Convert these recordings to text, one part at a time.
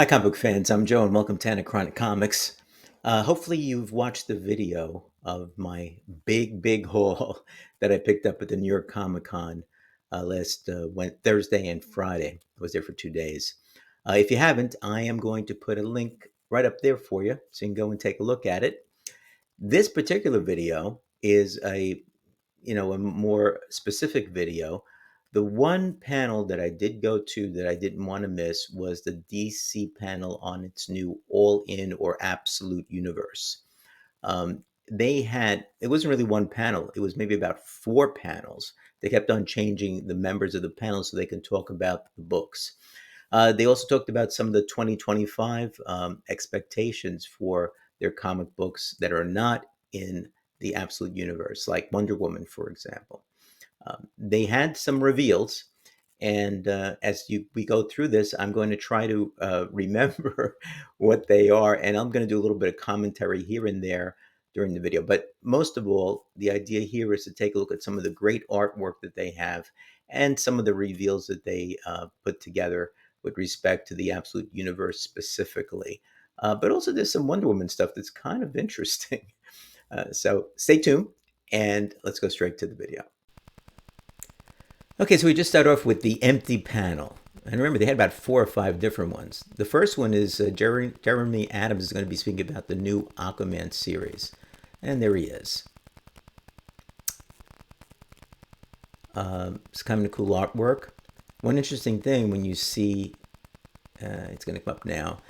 Hi, comic book fans. I'm Joe, and welcome to Anachronic Comics. Hopefully, you've watched the video of my big haul that I picked up at the New York Comic Con Thursday and Friday. I was there for 2 days. If you haven't, I am going to put a link right up there for you, so you can go and take a look at it. This particular video is a more specific video. The one panel that I did go to that I didn't want to miss was the DC panel on its new All In or Absolute Universe. It wasn't really one panel, it was maybe about four panels. They kept on changing the members of the panel so they can talk about the books. They also talked about some of the 2025 expectations for their comic books that are not in the Absolute Universe, like Wonder Woman, for example. They had some reveals, and we go through this, I'm going to try to remember what they are, and I'm going to do a little bit of commentary here and there during the video. But most of all, the idea here is to take a look at some of the great artwork that they have and some of the reveals that they put together with respect to the Absolute Universe specifically. But also, there's some Wonder Woman stuff that's kind of interesting. So stay tuned, and let's go straight to the video. Okay, so we just start off with the empty panel. And remember, they had about four or five different ones. The first one is Jeremy Adams is going to be speaking about the new Aquaman series. And there he is. It's kind of cool artwork. One interesting thing when you see, it's going to come up now,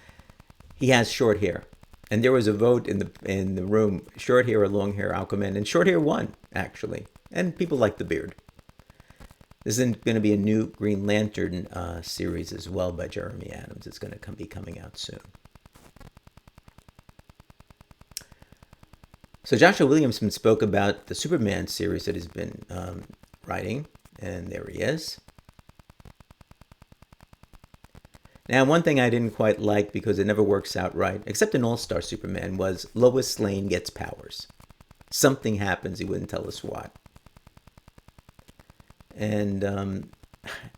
he has short hair. And there was a vote in the room, short hair or long hair Aquaman, and short hair won, actually. And people like the beard. This is going to be a new Green Lantern series as well by Jeremy Adams. It's going to be coming out soon. So Joshua Williamson spoke about the Superman series that he's been writing, and there he is. Now, one thing I didn't quite like, because it never works out right, except in All-Star Superman, was Lois Lane gets powers. Something happens, he wouldn't tell us what. And I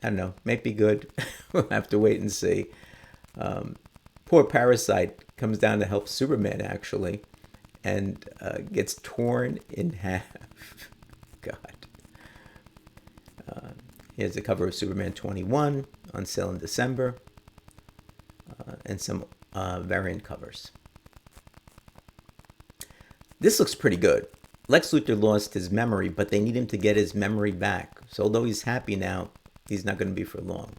don't know, might be good. We'll have to wait and see. Poor Parasite comes down to help Superman, actually, and gets torn in half. God. Here's the cover of Superman 21 on sale in December, and some variant covers. This looks pretty good. Lex Luthor lost his memory, but they need him to get his memory back. So although he's happy now, he's not going to be for long.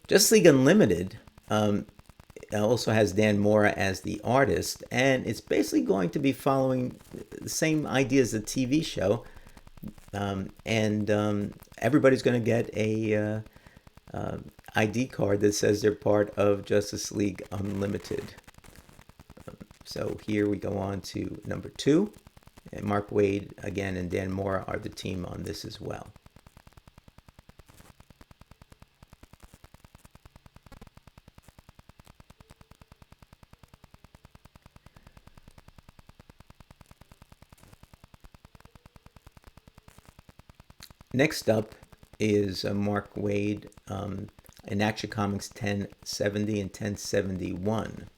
Justice League Unlimited also has Dan Mora as the artist, and it's basically going to be following the same idea as the TV show. Everybody's going to get a ID card that says they're part of Justice League Unlimited. So here we go on to number 2. And Mark Waid, again, and Dan Mora are the team on this as well. Next up is Mark Waid in Action Comics 1070 and 1071.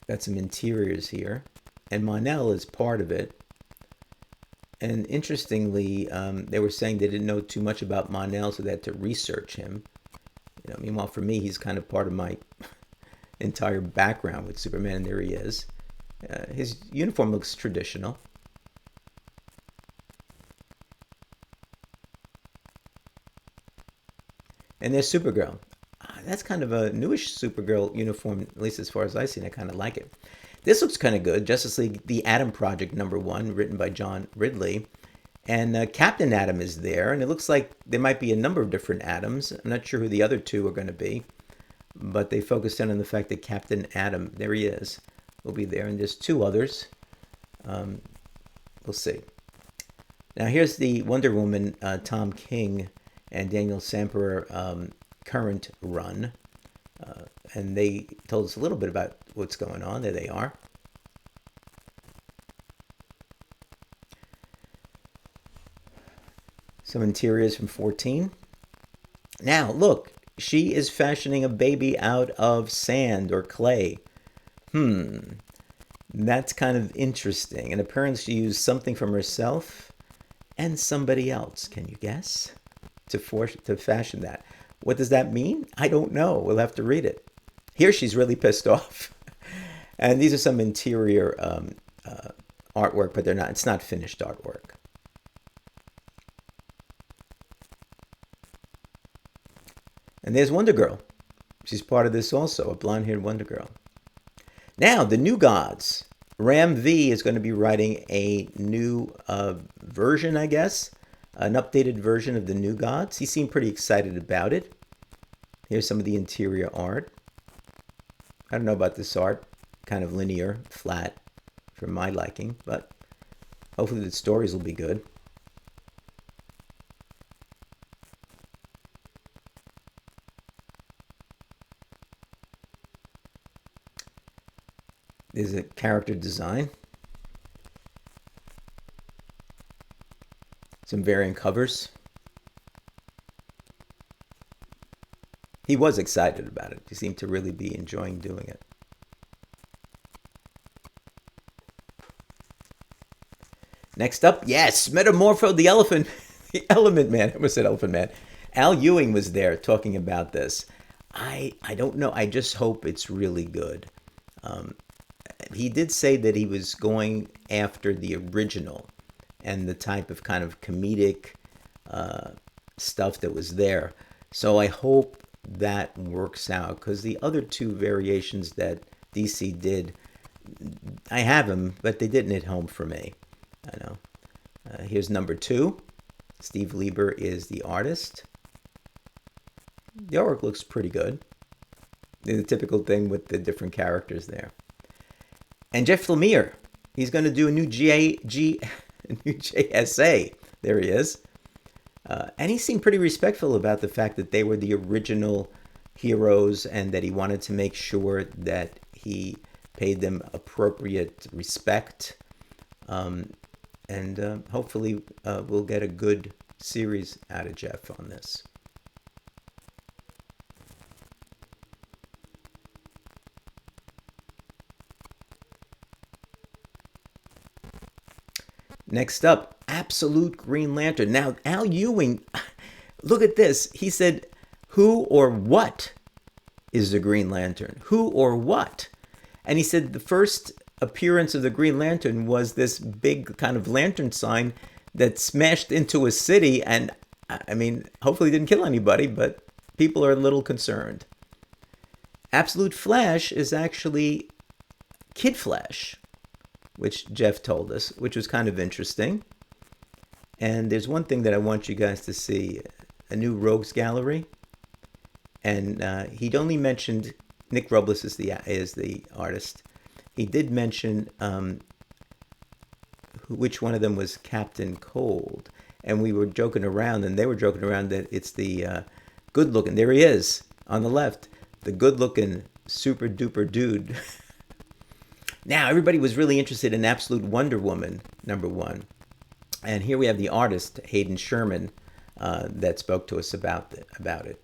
Got some interiors here, and Monel is part of it. And interestingly, they were saying they didn't know too much about Monel, so they had to research him. Meanwhile, for me, he's kind of part of my entire background with Superman, and there he is. His uniform looks traditional. And there's Supergirl. That's kind of a newish Supergirl uniform, at least as far as I've seen. I kind of like it. This looks kind of good. Justice League, The Atom Project #1, written by John Ridley. And Captain Atom is there, and it looks like there might be a number of different Atoms. I'm not sure who the other two are going to be, but they focused in on the fact that Captain Atom, there he is, will be there, and there's 2 others. We'll see. Now here's the Wonder Woman, Tom King and Daniel Samper current run, and they told us a little bit about what's going on. There they are. Some interiors from 14. Now, look, she is fashioning a baby out of sand or clay. Hmm, that's kind of interesting. And apparently, she used something from herself and somebody else. Can you guess? To fashion that. What does that mean? I don't know. We'll have to read it. Here, she's really pissed off. And these are some interior artwork, but they're not. It's not finished artwork. And there's Wonder Girl. She's part of this also, a blonde-haired Wonder Girl. Now, the new gods. Ram V is going to be writing a new version, I guess, an updated version of the new gods. He seemed pretty excited about it. Here's some of the interior art. I don't know about this art, kind of linear, flat, for my liking, but hopefully the stories will be good. There's a character design. Some variant covers. He was excited about it. He seemed to really be enjoying doing it. Next up, yes, Metamorpho the Elephant, the Element Man. I almost said Elephant Man. Al Ewing was there talking about this. I don't know. I just hope it's really good. Um, he did say that he was going after the original and the type of kind of comedic uh, stuff that was there. So I hope that works out because the other two variations that DC did, I have them, but they didn't hit home for me. I know. Here's number two. Steve Lieber is the artist. The artwork looks pretty good. The typical thing with the different characters there. And Jeff Lemire, he's going to do a new a new JSA. There he is. And he seemed pretty respectful about the fact that they were the original heroes and that he wanted to make sure that he paid them appropriate respect. And hopefully we'll get a good series out of Jeff on this. Next up, Absolute Green Lantern. Now, Al Ewing, look at this. He said, who or what is the Green Lantern? Who or what? And he said the first appearance of the Green Lantern was this big kind of lantern sign that smashed into a city. And I mean, hopefully didn't kill anybody, but people are a little concerned. Absolute Flash is actually Kid Flash, which Jeff told us, which was kind of interesting. And there's one thing that I want you guys to see, a new Rogues Gallery. And he'd only mentioned Nick Robles is the artist. He did mention which one of them was Captain Cold. And we were joking around, and they were joking around that it's the good-looking, there he is, on the left, the good-looking super duper dude. Now, everybody was really interested in Absolute Wonder Woman, number one. And here we have the artist, Hayden Sherman, that spoke to us about it.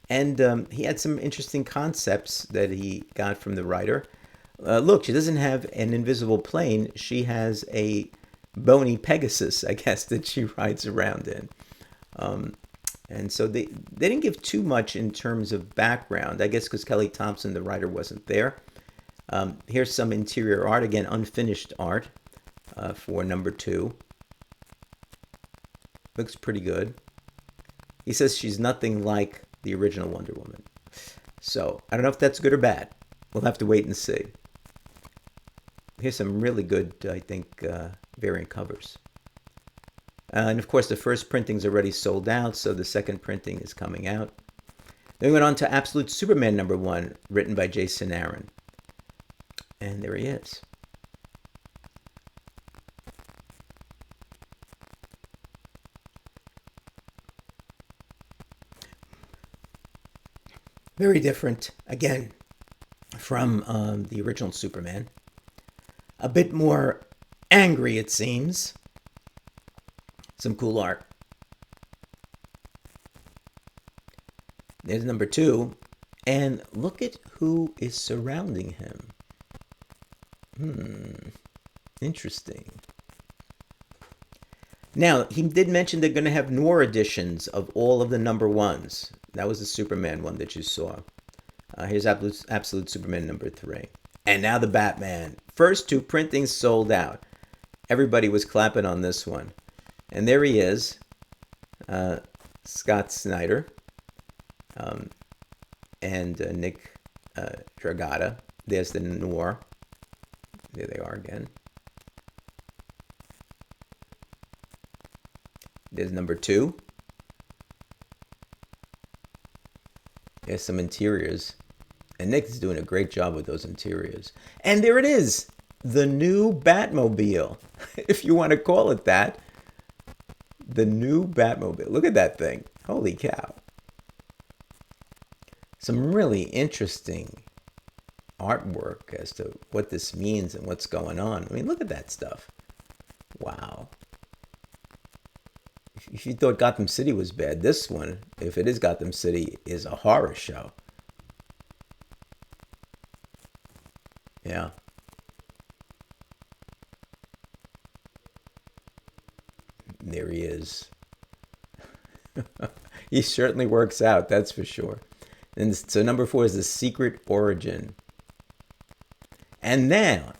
And he had some interesting concepts that he got from the writer. Look, she doesn't have an invisible plane. She has a bony Pegasus, I guess, that she rides around in. And so they didn't give too much in terms of background, I guess because Kelly Thompson, the writer, wasn't there. Here's some interior art, again, unfinished art for number two. Looks pretty good. He says she's nothing like the original Wonder Woman. So I don't know if that's good or bad. We'll have to wait and see. Here's some really good, I think, variant covers. And of course, the first printing's already sold out, so the second printing is coming out. Then we went on to Absolute Superman number one, written by Jason Aaron. And there he is. Very different, again, from the original Superman. A bit more angry, it seems. Some cool art. There's number two. And look at who is surrounding him. Interesting. Now, he did mention they're going to have more editions of all of the number ones. That was the Superman one that you saw. Here's Absolute Superman number three. And now the Batman. First two printings sold out. Everybody was clapping on this one. And there he is, Scott Snyder, and Nick Dragata. There's the Noir. There they are again. There's number two. There's some interiors. And Nick is doing a great job with those interiors. And there it is, the new Batmobile, if you want to call it that. The new Batmobile. Look at that thing. Holy cow. Some really interesting artwork as to what this means and what's going on. I mean, look at that stuff. Wow. If you thought Gotham City was bad, this one, if it is Gotham City, is a horror show. Yeah. There he is. He certainly works out, that's for sure. And so number four is The Secret Origin. And now,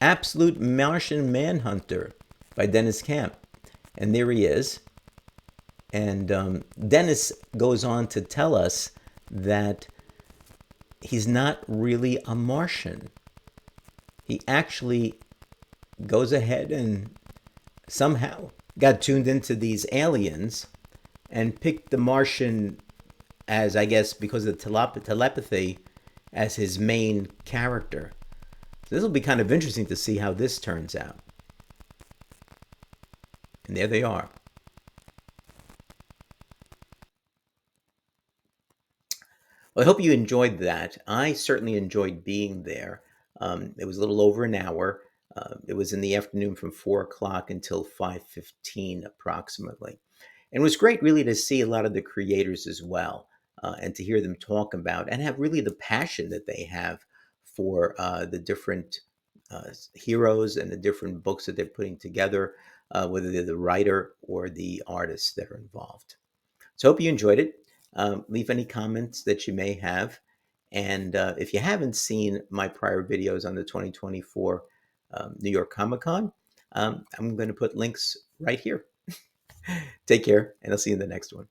Absolute Martian Manhunter by Dennis Camp. And there he is. And Dennis goes on to tell us that he's not really a Martian. He actually goes ahead and somehow got tuned into these aliens and picked the Martian as, I guess, because of telepathy, as his main character. So this will be kind of interesting to see how this turns out. And there they are. Well, I hope you enjoyed that. I certainly enjoyed being there. It was a little over an hour. It was in the afternoon from 4 o'clock until 5:15 approximately. And it was great, really, to see a lot of the creators as well, and to hear them talk about and have really the passion that they have for the different heroes and the different books that they're putting together, whether they're the writer or the artists that are involved. So I hope you enjoyed it. Leave any comments that you may have. And if you haven't seen my prior videos on the 2024 New York Comic Con, I'm going to put links right here. Take care, and I'll see you in the next one.